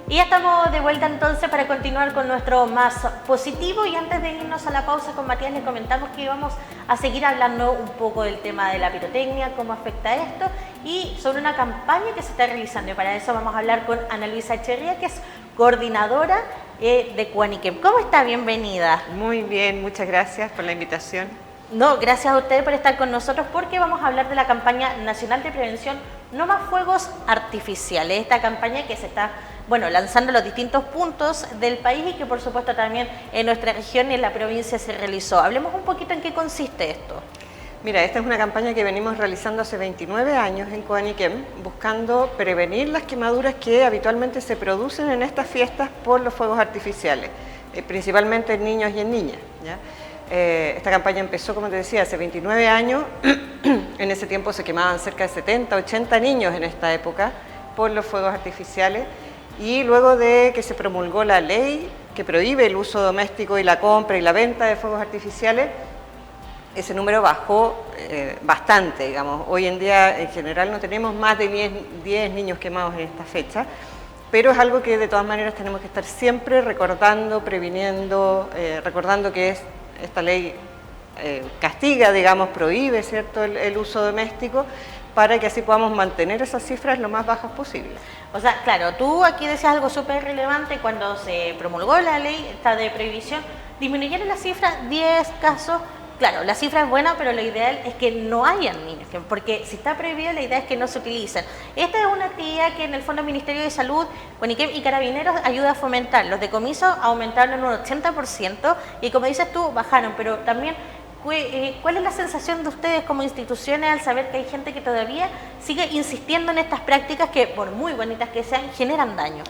Y ya estamos de vuelta entonces para continuar con nuestro más positivo, y antes de irnos a la pausa con Matías le comentamos que íbamos a seguir hablando un poco del tema de la pirotecnia, cómo afecta esto y sobre una campaña que se está realizando, y para eso vamos a hablar con Ana Luisa Echeverría, que es coordinadora de Cuaniquem. ¿Cómo está? Bienvenida. Muy bien, muchas gracias por la invitación. No, gracias a ustedes por estar con nosotros, porque vamos a hablar de la campaña nacional de prevención No Más Fuegos Artificiales, esta campaña que se está lanzando en los distintos puntos del país y que por supuesto también en nuestra región y en la provincia se realizó. Hablemos un poquito en qué consiste esto. Mira, esta es una campaña que venimos realizando hace 29 años en Cuaniquem, buscando prevenir las quemaduras que habitualmente se producen en estas fiestas por los fuegos artificiales, principalmente en niños y en niñas, ¿ya? Esta campaña empezó, como te decía, hace 29 años. En ese tiempo se quemaban cerca de 70, 80 niños en esta época por los fuegos artificiales, y luego de que se promulgó la ley que prohíbe el uso doméstico y la compra y la venta de fuegos artificiales, ese número bajó bastante, digamos. Hoy en día en general no tenemos más de 10 niños quemados en esta fecha, pero es algo que de todas maneras tenemos que estar siempre recordando, previniendo, recordando que esta ley castiga, digamos, prohíbe, ¿cierto?, el uso doméstico, para que así podamos mantener esas cifras lo más bajas posible. O sea, claro, tú aquí decías algo súper relevante: cuando se promulgó la ley esta de prohibición, disminuyeron la cifra 10 casos. Claro, la cifra es buena, pero lo ideal es que no hayan niños, porque si está prohibido, la idea es que no se utilicen. Esta es una actividad que en el Fondo Ministerio de Salud, Cuaniquem y Carabineros ayuda a fomentar. Los decomisos aumentaron en un 80% y, como dices tú, bajaron, pero también ¿cuál es la sensación de ustedes como instituciones al saber que hay gente que todavía sigue insistiendo en estas prácticas que, por muy bonitas que sean, generan daño?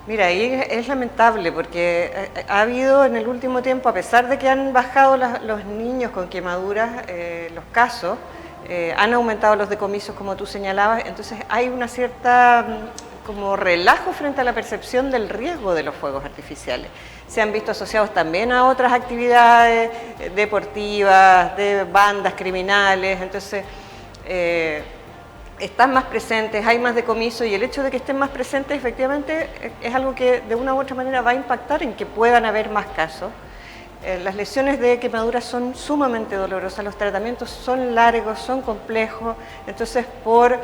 Mira, ahí es lamentable porque ha habido en el último tiempo, a pesar de que han bajado los niños con quemaduras, los casos, han aumentado los decomisos, como tú señalabas. Entonces hay una cierta como relajo frente a la percepción del riesgo de los fuegos artificiales. Se han visto asociados también a otras actividades deportivas, de bandas criminales. Entonces están más presentes, hay más decomiso, y el hecho de que estén más presentes efectivamente es algo que de una u otra manera va a impactar en que puedan haber más casos. Las lesiones de quemaduras son sumamente dolorosas, los tratamientos son largos, son complejos. Entonces, por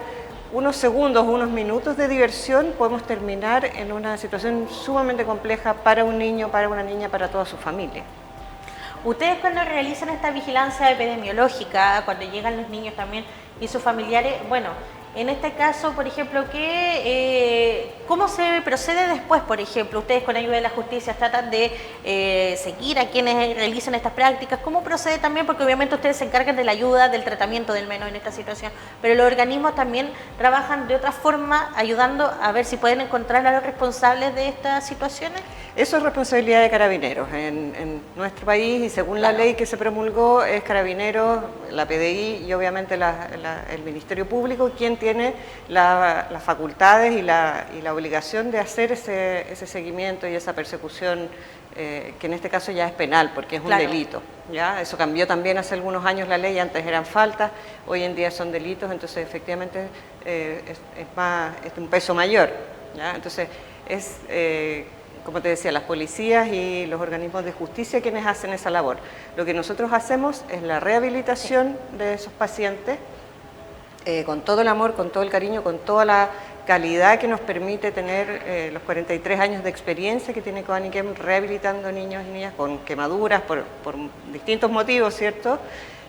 unos segundos, unos minutos de diversión podemos terminar en una situación sumamente compleja para un niño, para una niña, para toda su familia. Ustedes, cuando realizan esta vigilancia epidemiológica, cuando llegan los niños también y sus familiares, en este caso, por ejemplo, ¿cómo se procede después? Por ejemplo, ustedes con ayuda de la justicia tratan de seguir a quienes realizan estas prácticas. ¿Cómo procede también? Porque obviamente ustedes se encargan de la ayuda, del tratamiento del menor en esta situación, pero los organismos también trabajan de otra forma, ayudando a ver si pueden encontrar a los responsables de estas situaciones. Eso es responsabilidad de Carabineros en nuestro país, y según la ley que se promulgó es Carabineros, la PDI y obviamente el Ministerio Público quien tiene las facultades y la obligación de hacer ese seguimiento y esa persecución, que en este caso ya es penal porque es un delito, ¿ya? Eso cambió también hace algunos años la ley, antes eran faltas, hoy en día son delitos. Entonces efectivamente es un peso mayor, ¿ya? Entonces como te decía, las policías y los organismos de justicia quienes hacen esa labor. Lo que nosotros hacemos es la rehabilitación de esos pacientes, con todo el amor, con todo el cariño, con toda la calidad que nos permite tener los 43 años de experiencia que tiene Cuaniquem rehabilitando niños y niñas con quemaduras por distintos motivos, ¿cierto?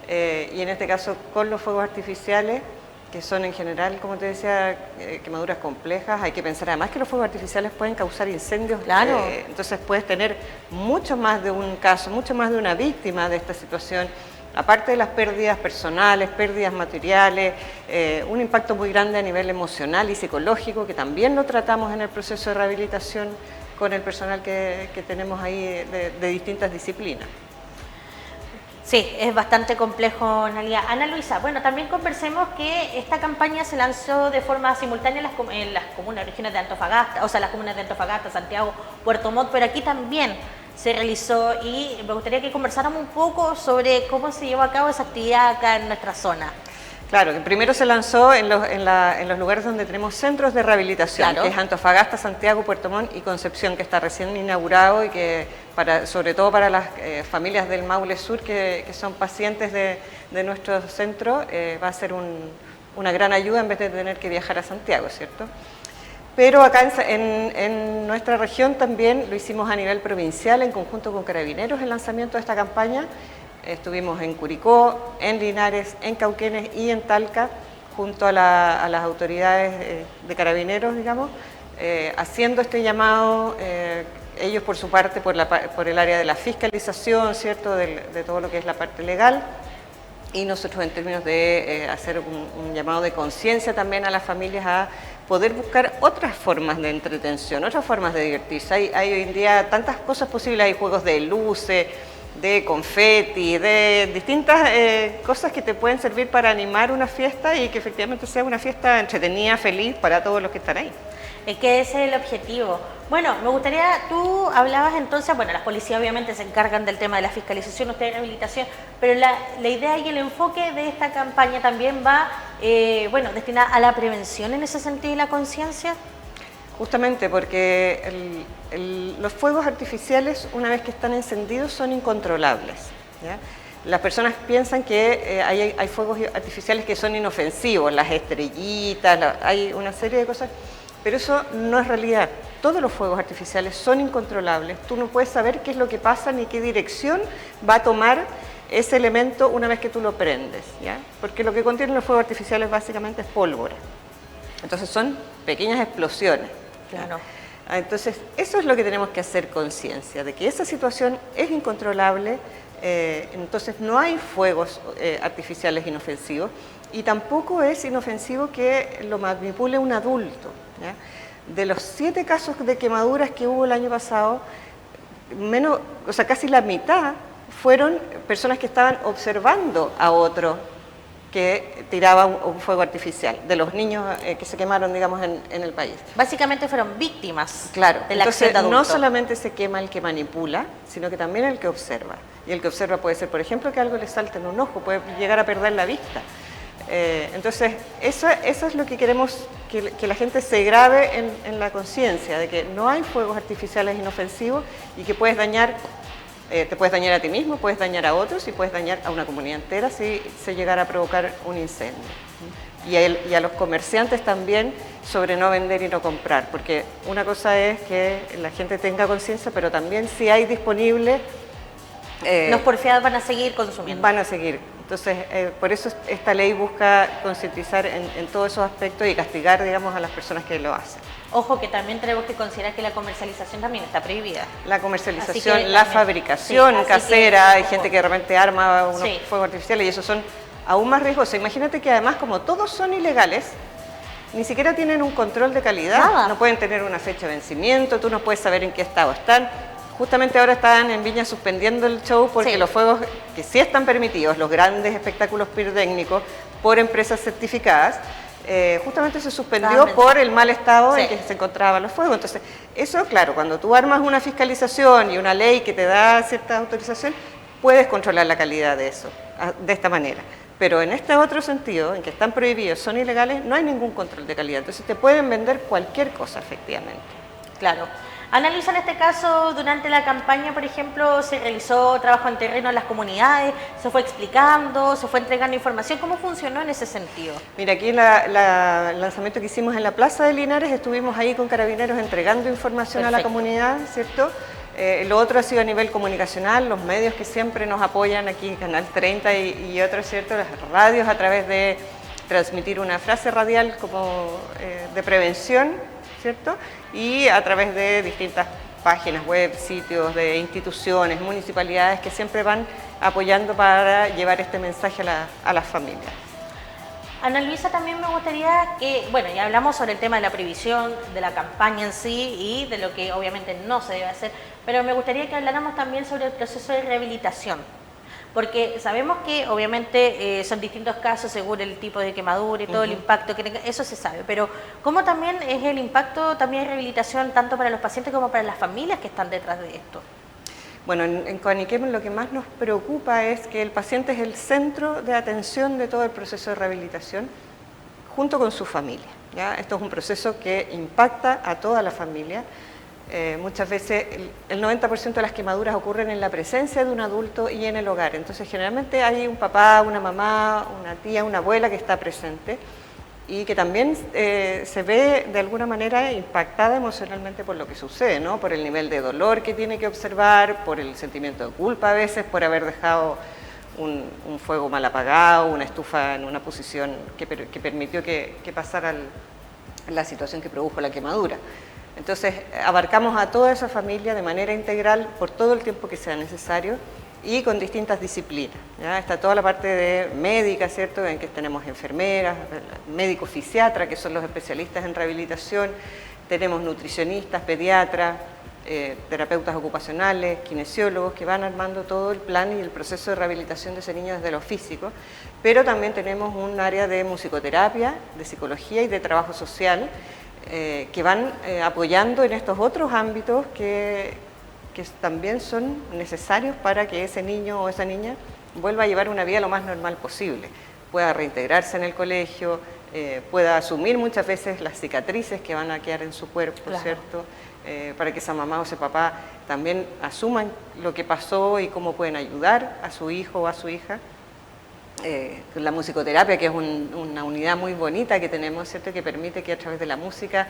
Y en este caso con los fuegos artificiales, que son en general, como te decía, quemaduras complejas. Hay que pensar además que los fuegos artificiales pueden causar incendios. Claro. Entonces puedes tener mucho más de un caso, mucho más de una víctima de esta situación. Aparte de las pérdidas personales, pérdidas materiales, un impacto muy grande a nivel emocional y psicológico, que también lo tratamos en el proceso de rehabilitación con el personal que tenemos ahí de distintas disciplinas. Sí, es bastante complejo, Analia. Ana Luisa, también conversemos que esta campaña se lanzó de forma simultánea en las comunas, regiones de Antofagasta, o sea, las comunas de Antofagasta, Santiago, Puerto Montt, pero aquí también se realizó, y me gustaría que conversáramos un poco sobre cómo se llevó a cabo esa actividad acá en nuestra zona. Claro, que primero se lanzó en los lugares donde tenemos centros de rehabilitación, Claro. que es Antofagasta, Santiago, Puerto Montt y Concepción, que está recién inaugurado y que sobre todo para las familias del Maule Sur que son pacientes de nuestro centro, va a ser una gran ayuda en vez de tener que viajar a Santiago, ¿cierto? Pero acá en nuestra región también lo hicimos a nivel provincial en conjunto con Carabineros el lanzamiento de esta campaña. Estuvimos en Curicó, en Linares, en Cauquenes y en Talca, junto a las autoridades de Carabineros, digamos, haciendo este llamado, ellos por su parte, por el área de la fiscalización, ¿cierto?, de todo lo que es la parte legal, y nosotros en términos de hacer un llamado de conciencia también a las familias a poder buscar otras formas de entretención, otras formas de divertirse. Hay hoy en día tantas cosas posibles, hay juegos de luces, de confeti, de distintas cosas que te pueden servir para animar una fiesta y que efectivamente sea una fiesta entretenida, feliz para todos los que están ahí. Es que ese es el objetivo. Bueno, me gustaría, tú hablabas entonces, bueno, las policías obviamente se encargan del tema de la fiscalización, ustedes de rehabilitación, pero la idea y el enfoque de esta campaña también va, bueno, destinada a la prevención en ese sentido y la conciencia. Justamente porque los fuegos artificiales, una vez que están encendidos, son incontrolables, ¿ya? Las personas piensan que hay fuegos artificiales que son inofensivos, las estrellitas, hay una serie de cosas, pero eso no es realidad. Todos los fuegos artificiales son incontrolables, tú no puedes saber qué es lo que pasa ni qué dirección va a tomar ese elemento una vez que tú lo prendes, ¿ya? Porque lo que contienen los fuegos artificiales básicamente es pólvora. Entonces son pequeñas explosiones. Claro. Entonces, eso es lo que tenemos que hacer conciencia, de que esa situación es incontrolable, entonces no hay fuegos artificiales inofensivos y tampoco es inofensivo que lo manipule un adulto, ¿ya? De los 7 casos de quemaduras que hubo el año pasado, casi la mitad fueron personas que estaban observando a otro que tiraba un fuego artificial, de los niños que se quemaron, digamos, en el país. Básicamente fueron víctimas, claro, de la acción de adulto. No solamente se quema el que manipula, sino que también el que observa. Y el que observa puede ser, por ejemplo, que algo le salte en un ojo, puede llegar a perder la vista. Entonces, eso es lo que queremos que la gente se grabe en la conciencia, de que no hay fuegos artificiales inofensivos y que puedes dañar. Te puedes dañar a ti mismo, puedes dañar a otros y puedes dañar a una comunidad entera si se llegara a provocar un incendio. Y a los comerciantes también sobre no vender y no comprar, porque una cosa es que la gente tenga conciencia, pero también si hay disponible... los porfiados van a seguir consumiendo. Van a seguir. Entonces, por eso esta ley busca concientizar en todos esos aspectos y castigar, digamos, a las personas que lo hacen. Ojo que también tenemos que considerar que la comercialización también está prohibida. La comercialización, la fabricación casera, hay gente que de repente arma unos fuegos artificiales y esos son aún más riesgosos. Imagínate que además, como todos son ilegales, ni siquiera tienen un control de calidad, Nada. No pueden tener una fecha de vencimiento, tú no puedes saber en qué estado están. Justamente ahora están en Viña suspendiendo el show porque los fuegos que sí están permitidos, los grandes espectáculos pirotécnicos por empresas certificadas, justamente se suspendió por el mal estado en que se encontraban los fuegos. Entonces, eso, claro, cuando tú armas una fiscalización y una ley que te da cierta autorización, puedes controlar la calidad de eso, de esta manera. Pero en este otro sentido, en que están prohibidos, son ilegales, no hay ningún control de calidad. Entonces, te pueden vender cualquier cosa, efectivamente. Claro. Analiza en este caso, durante la campaña, por ejemplo, se realizó trabajo en terreno en las comunidades, se fue explicando, se fue entregando información. ¿Cómo funcionó en ese sentido? Mira, aquí el lanzamiento que hicimos en la Plaza de Linares, estuvimos ahí con Carabineros entregando información a la comunidad, ¿cierto? Lo otro ha sido a nivel comunicacional, los medios que siempre nos apoyan aquí, Canal 30 y otros, ¿cierto? Las radios a través de transmitir una frase radial como de prevención, ¿cierto? Y a través de distintas páginas web, sitios de instituciones, municipalidades que siempre van apoyando para llevar este mensaje a las familias. Ana Luisa, también me gustaría que, bueno, ya hablamos sobre el tema de la previsión, de la campaña en sí y de lo que obviamente no se debe hacer, pero me gustaría que habláramos también sobre el proceso de rehabilitación. Porque sabemos que obviamente son distintos casos según el tipo de quemadura y todo el impacto que tenga, eso se sabe, pero ¿cómo también es el impacto también de rehabilitación tanto para los pacientes como para las familias que están detrás de esto? Bueno, en Coaniquem lo que más nos preocupa es que el paciente es el centro de atención de todo el proceso de rehabilitación junto con su familia, ¿ya? Esto es un proceso que impacta a toda la familia. Muchas veces el 90% de las quemaduras ocurren en la presencia de un adulto y en el hogar. Entonces generalmente hay un papá, una mamá, una tía, una abuela que está presente y que también se ve de alguna manera impactada emocionalmente por lo que sucede, ¿no? Por el nivel de dolor que tiene que observar, por el sentimiento de culpa a veces, por haber dejado un fuego mal apagado, una estufa en una posición que permitió que pasara la situación que produjo la quemadura. Entonces abarcamos a toda esa familia de manera integral por todo el tiempo que sea necesario y con distintas disciplinas, ¿ya? Está toda la parte de médica, ¿cierto?, en que tenemos enfermeras, médicos fisiatras, que son los especialistas en rehabilitación, tenemos nutricionistas, pediatras, terapeutas ocupacionales, kinesiólogos, que van armando todo el plan y el proceso de rehabilitación de ese niño desde lo físico, pero también tenemos un área de musicoterapia, de psicología y de trabajo social, que van apoyando en estos otros ámbitos que también son necesarios para que ese niño o esa niña vuelva a llevar una vida lo más normal posible, pueda reintegrarse en el colegio, pueda asumir muchas veces las cicatrices que van a quedar en su cuerpo, claro, ¿cierto? Para que esa mamá o ese papá también asuman lo que pasó y cómo pueden ayudar a su hijo o a su hija. La musicoterapia, que es una unidad muy bonita que tenemos, ¿cierto?, que permite que a través de la música,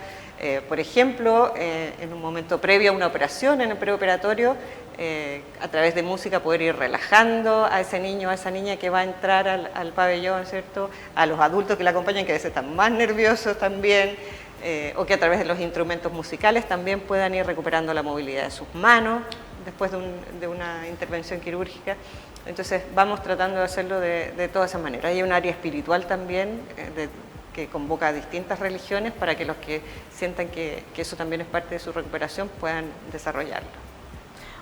por ejemplo, en un momento previo a una operación, en el preoperatorio, a través de música poder ir relajando a ese niño, a esa niña que va a entrar al pabellón, ¿cierto?, a los adultos que la acompañan, que a veces están más nerviosos también, o que a través de los instrumentos musicales también puedan ir recuperando la movilidad de sus manos después de una intervención quirúrgica. Entonces vamos tratando de hacerlo de todas esas maneras. Hay un área espiritual también que convoca a distintas religiones para que los que sientan que eso también es parte de su recuperación puedan desarrollarlo.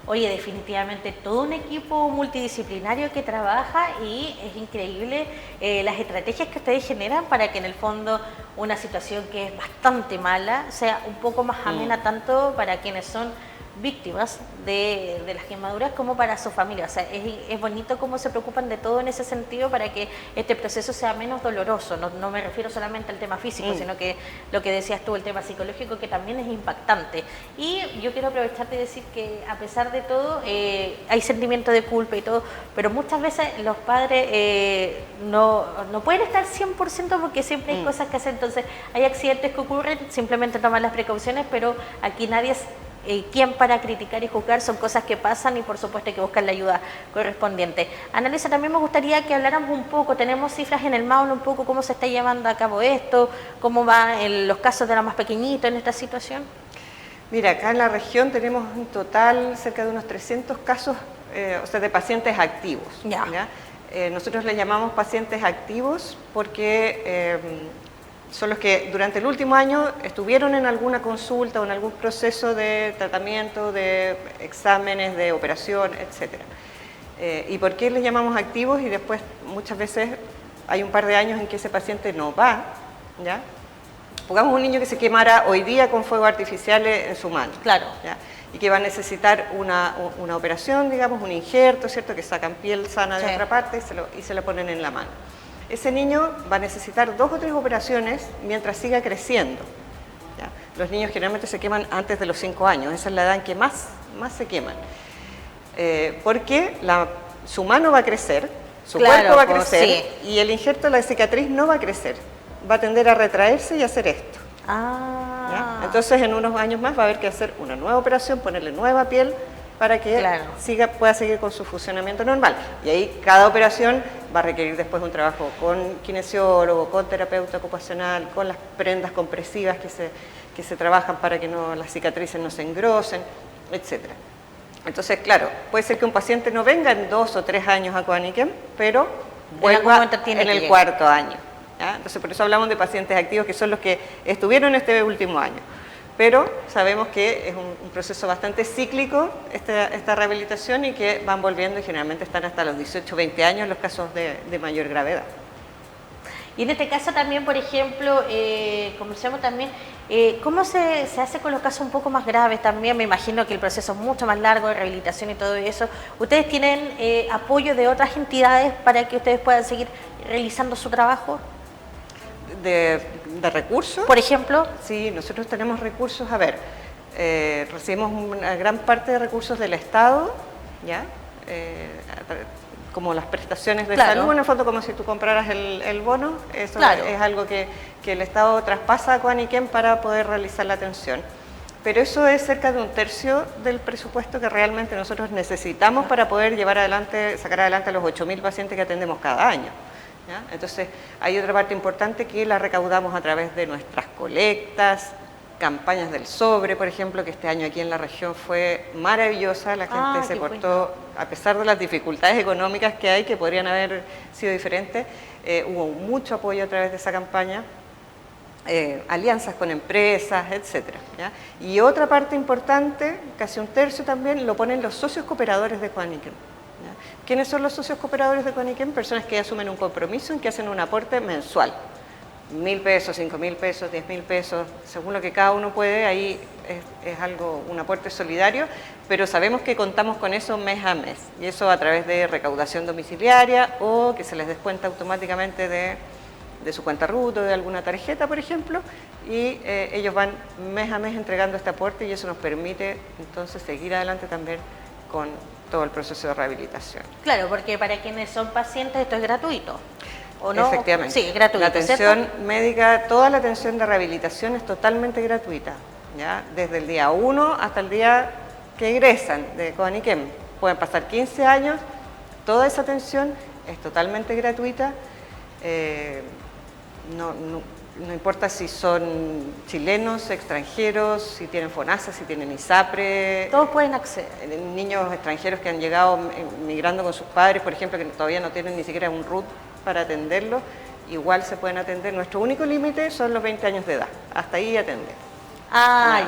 Oye, definitivamente todo un equipo multidisciplinario que trabaja y es increíble las estrategias que ustedes generan para que en el fondo una situación que es bastante mala sea un poco más amena tanto para quienes son víctimas de las quemaduras como para su familia. O sea, es bonito cómo se preocupan de todo en ese sentido para que este proceso sea menos doloroso. No me refiero solamente al tema físico, sino que lo que decías tú, el tema psicológico, que también es impactante. Y yo quiero aprovecharte y decir que a pesar de todo hay sentimiento de culpa y todo, pero muchas veces los padres no pueden estar 100% porque siempre hay cosas que hacer. Entonces hay accidentes que ocurren, simplemente toman las precauciones, pero aquí nadie es quién para criticar y juzgar, son cosas que pasan y por supuesto hay que buscar la ayuda correspondiente. Annalisa, también me gustaría que habláramos un poco, tenemos cifras en el Maule, un poco cómo se está llevando a cabo esto, cómo van los casos de los más pequeñitos en esta situación. Mira, acá en la región tenemos en total cerca de unos 300 casos, o sea, de pacientes activos. Ya. Nosotros le llamamos pacientes activos porque son los que durante el último año estuvieron en alguna consulta o en algún proceso de tratamiento, de exámenes, de operación, etc. ¿Y por qué les llamamos activos? Y después muchas veces hay un par de años en que ese paciente no va, ¿ya? Pongamos un niño que se quemara hoy día con fuegos artificiales en su mano. Claro. ¿Ya? Y que va a necesitar una operación, digamos, un injerto, ¿cierto? Que sacan piel sana de otra parte y se la ponen en la mano. Ese niño va a necesitar 2 o 3 operaciones mientras siga creciendo, ¿ya? Los niños generalmente se queman antes de los 5 años, esa es la edad en que más se queman. Porque su mano va a crecer, su cuerpo va a crecer, y el injerto, la cicatriz, no va a crecer, va a tender a retraerse y hacer esto. ¿Ya? Entonces en unos años más va a haber que hacer una nueva operación, ponerle nueva piel, para que pueda seguir con su funcionamiento normal. Y ahí cada operación va a requerir después un trabajo con kinesiólogo, con terapeuta ocupacional, con las prendas compresivas que se trabajan para que las cicatrices no se engrosen, etc. Entonces, claro, puede ser que un paciente no venga en 2 o 3 años a Coaniquem, pero vuelva en el 4.º año. ¿Ya? Entonces, por eso hablamos de pacientes activos, que son los que estuvieron este último año. Pero sabemos que es un proceso bastante cíclico esta rehabilitación y que van volviendo y generalmente están hasta los 18 o 20 años los casos de mayor gravedad. Y en este caso también, por ejemplo, conversamos también, ¿cómo se hace con los casos un poco más graves también? Me imagino que el proceso es mucho más largo de rehabilitación y todo eso. ¿Ustedes tienen apoyo de otras entidades para que ustedes puedan seguir realizando su trabajo? ¿De recursos? Por ejemplo. Sí, nosotros tenemos recursos, a ver, recibimos una gran parte de recursos del Estado, ¿ya? Como las prestaciones de salud, en el fondo como si tú compraras el bono, eso es algo que el Estado traspasa a Coaniquem para poder realizar la atención. Pero eso es cerca de un tercio del presupuesto que realmente nosotros necesitamos para poder sacar adelante a los 8.000 pacientes que atendemos cada año, ¿ya? Entonces hay otra parte importante que la recaudamos a través de nuestras colectas, campañas del sobre, por ejemplo, que este año aquí en la región fue maravillosa, la gente se portó, a pesar de las dificultades económicas que hay, que podrían haber sido diferentes, hubo mucho apoyo a través de esa campaña, alianzas con empresas, etcétera, ¿ya? Y otra parte importante, casi un tercio también, lo ponen los socios cooperadores de Coaniquem. ¿Quiénes son los socios cooperadores de Coaniquem? Personas que asumen un compromiso en que hacen un aporte mensual. 1.000 pesos, 5.000 pesos, 10.000 pesos, según lo que cada uno puede, ahí es un aporte solidario, pero sabemos que contamos con eso mes a mes, y eso a través de recaudación domiciliaria o que se les descuenta automáticamente de su cuenta RUT o de alguna tarjeta, por ejemplo, y ellos van mes a mes entregando este aporte y eso nos permite entonces seguir adelante también con todo el proceso de rehabilitación. Claro, porque para quienes son pacientes esto es gratuito. ¿O no? Efectivamente. Sí, gratuito. La atención médica, toda la atención de rehabilitación es totalmente gratuita, ¿ya? Desde el día 1 hasta el día que egresan de Coaniquem. Pueden pasar 15 años, toda esa atención es totalmente gratuita. No importa si son chilenos, extranjeros, si tienen FONASA, si tienen ISAPRE. Todos pueden acceder. Niños extranjeros que han llegado migrando con sus padres, por ejemplo, que todavía no tienen ni siquiera un RUT para atenderlo, igual se pueden atender. Nuestro único límite son los 20 años de edad, hasta ahí atender.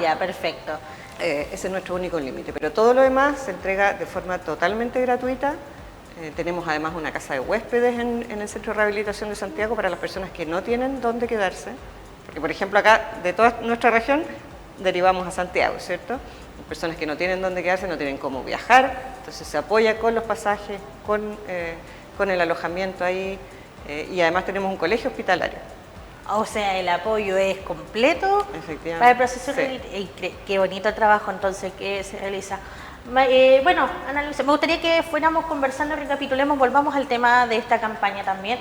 Ya, perfecto. Ese es nuestro único límite, pero todo lo demás se entrega de forma totalmente gratuita. Tenemos además una casa de huéspedes en el Centro de Rehabilitación de Santiago para las personas que no tienen dónde quedarse, porque por ejemplo acá de toda nuestra región derivamos a Santiago, ¿cierto? Personas que no tienen dónde quedarse, no tienen cómo viajar, entonces se apoya con los pasajes, con el alojamiento ahí, y además tenemos un colegio hospitalario. O sea, el apoyo es completo para el proceso de qué bonito trabajo entonces que se realiza. Bueno, Ana Luisa, me gustaría que fuéramos conversando, recapitulemos, volvamos al tema de esta campaña también.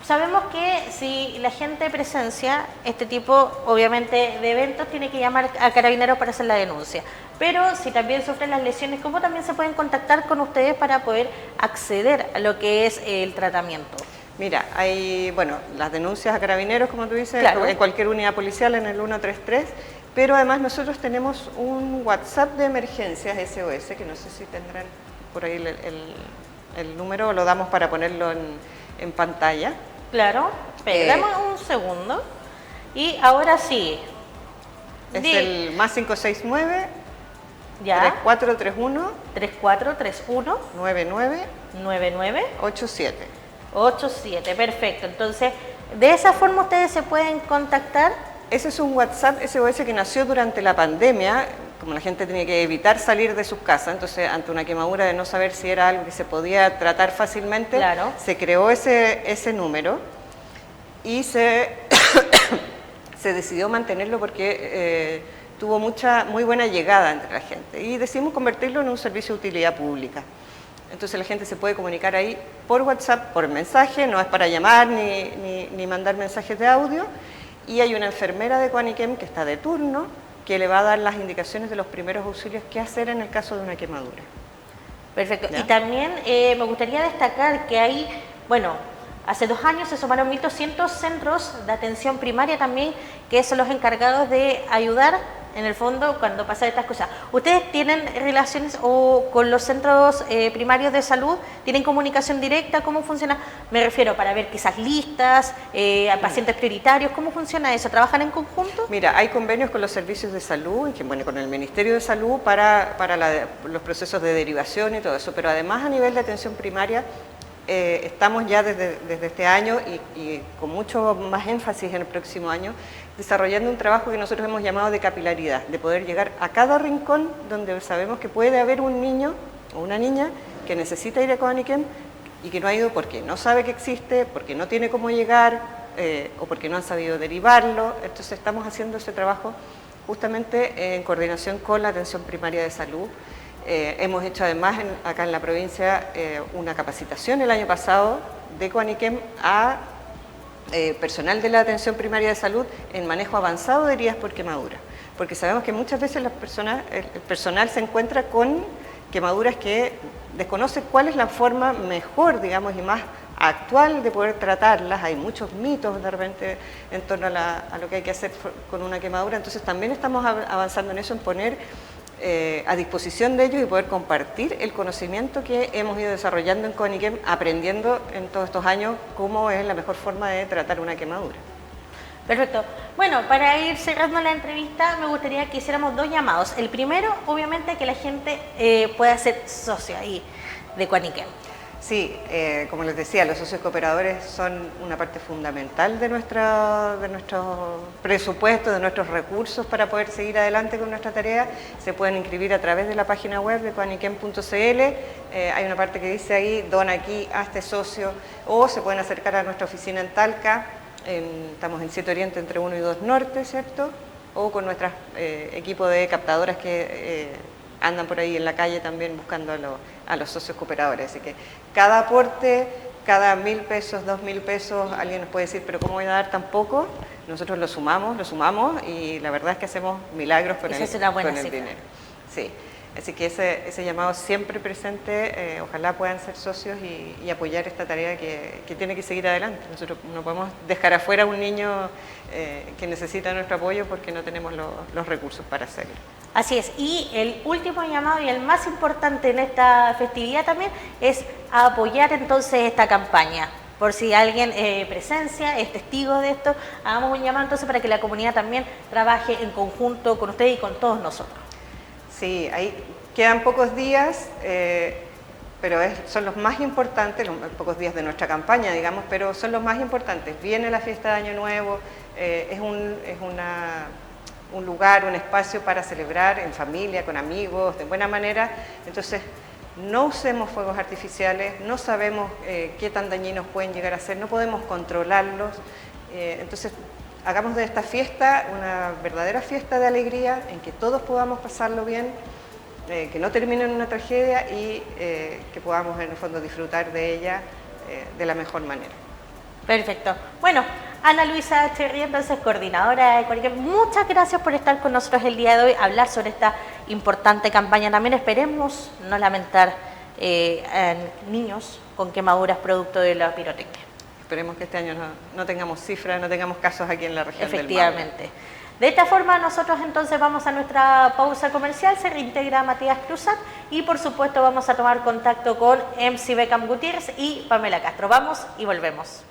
Sabemos que si la gente presencia este tipo, obviamente, de eventos, tiene que llamar a Carabineros para hacer la denuncia. Pero si también sufren las lesiones, ¿cómo también se pueden contactar con ustedes para poder acceder a lo que es el tratamiento? Mira, hay, las denuncias a Carabineros, como tú dices, en cualquier unidad policial en el 133, pero además nosotros tenemos un WhatsApp de emergencias SOS, que no sé si tendrán por ahí el número, o lo damos para ponerlo en pantalla. Claro, dame un segundo. Y ahora sí. Es el más 569 ¿ya? 3431 3431 99 87. 87, perfecto. Entonces, de esa forma ustedes se pueden contactar. Ese es un WhatsApp SOS que nació durante la pandemia, como la gente tenía que evitar salir de sus casas, entonces ante una quemadura de no saber si era algo que se podía tratar fácilmente, se creó ese número y se decidió mantenerlo porque tuvo muy buena llegada entre la gente y decidimos convertirlo en un servicio de utilidad pública. Entonces la gente se puede comunicar ahí por WhatsApp, por mensaje, no es para llamar ni mandar mensajes de audio, y hay una enfermera de Coaniquem que está de turno que le va a dar las indicaciones de los primeros auxilios qué hacer en el caso de una quemadura. Perfecto. ¿Ya? Y también me gustaría destacar que hay, hace 2 años se sumaron 1.200 centros de atención primaria también, que son los encargados de ayudar en el fondo cuando pasan estas cosas. ¿Ustedes tienen relaciones con los centros primarios de salud? ¿Tienen comunicación directa? ¿Cómo funciona? Me refiero para ver quizás listas, a pacientes prioritarios. ¿Cómo funciona eso? ¿Trabajan en conjunto? Mira, hay convenios con los servicios de salud, con el Ministerio de Salud para los procesos de derivación y todo eso, pero además a nivel de atención primaria estamos ya desde este año y con mucho más énfasis en el próximo año, desarrollando un trabajo que nosotros hemos llamado de capilaridad, de poder llegar a cada rincón donde sabemos que puede haber un niño o una niña que necesita ir a Coaniquem y que no ha ido porque no sabe que existe, porque no tiene cómo llegar o porque no han sabido derivarlo. Entonces estamos haciendo ese trabajo justamente en coordinación con la atención primaria de salud. Hemos hecho además acá en la provincia una capacitación el año pasado de Coaniquem a personal de la atención primaria de salud en manejo avanzado de heridas por quemadura, porque sabemos que muchas veces el personal se encuentra con quemaduras que desconoce cuál es la forma mejor, digamos, y más actual de poder tratarlas. Hay muchos mitos de repente en torno a lo que hay que hacer con una quemadura, entonces también estamos avanzando en eso, en poner a disposición de ellos y poder compartir el conocimiento que hemos ido desarrollando en Coaniquem, aprendiendo en todos estos años cómo es la mejor forma de tratar una quemadura. Perfecto. Bueno, para ir cerrando la entrevista, me gustaría que hiciéramos 2 llamados. El primero, obviamente, que la gente pueda ser socio ahí de Coaniquem. Sí, como les decía, los socios cooperadores son una parte fundamental de nuestro presupuesto, de nuestros recursos para poder seguir adelante con nuestra tarea. Se pueden inscribir a través de la página web de coaniquem.cl. Hay una parte que dice ahí, dona aquí, hazte socio, o se pueden acercar a nuestra oficina en Talca. Estamos en 7 Oriente entre 1 y 2 Norte, ¿cierto? O con nuestro equipo de captadoras que andan por ahí en la calle también buscando a los socios cooperadores. Así que cada aporte, cada 1.000 pesos, 2.000 pesos, alguien nos puede decir, pero ¿cómo voy a dar tan poco? Nosotros lo sumamos y la verdad es que hacemos milagros con el dinero. Sí. Así que ese llamado siempre presente, ojalá puedan ser socios y apoyar esta tarea que tiene que seguir adelante. Nosotros no podemos dejar afuera a un niño que necesita nuestro apoyo porque no tenemos los recursos para hacerlo. Así es, y el último llamado y el más importante en esta festividad también es apoyar entonces esta campaña. Por si alguien presencia, es testigo de esto, hagamos un llamado entonces para que la comunidad también trabaje en conjunto con usted y con todos nosotros. Sí, ahí quedan pocos días, pero son los más importantes, los pocos días de nuestra campaña, digamos, pero son los más importantes. Viene la fiesta de Año Nuevo, es un lugar, un espacio para celebrar en familia, con amigos, de buena manera. Entonces, no usemos fuegos artificiales, no sabemos qué tan dañinos pueden llegar a ser, no podemos controlarlos. Entonces, hagamos de esta fiesta una verdadera fiesta de alegría, en que todos podamos pasarlo bien, que no termine en una tragedia y que podamos en el fondo disfrutar de ella de la mejor manera. Perfecto. Bueno, Ana Luisa Echeverría, entonces coordinadora de Coaniquem, muchas gracias por estar con nosotros el día de hoy, hablar sobre esta importante campaña. También esperemos no lamentar niños con quemaduras producto de la pirotecnia. Esperemos que este año no tengamos cifras, no tengamos casos aquí en la región del Maule. Efectivamente. De esta forma nosotros entonces vamos a nuestra pausa comercial, se reintegra Matías Cruzat y por supuesto vamos a tomar contacto con MC Beckham Gutiérrez y Pamela Castro. Vamos y volvemos.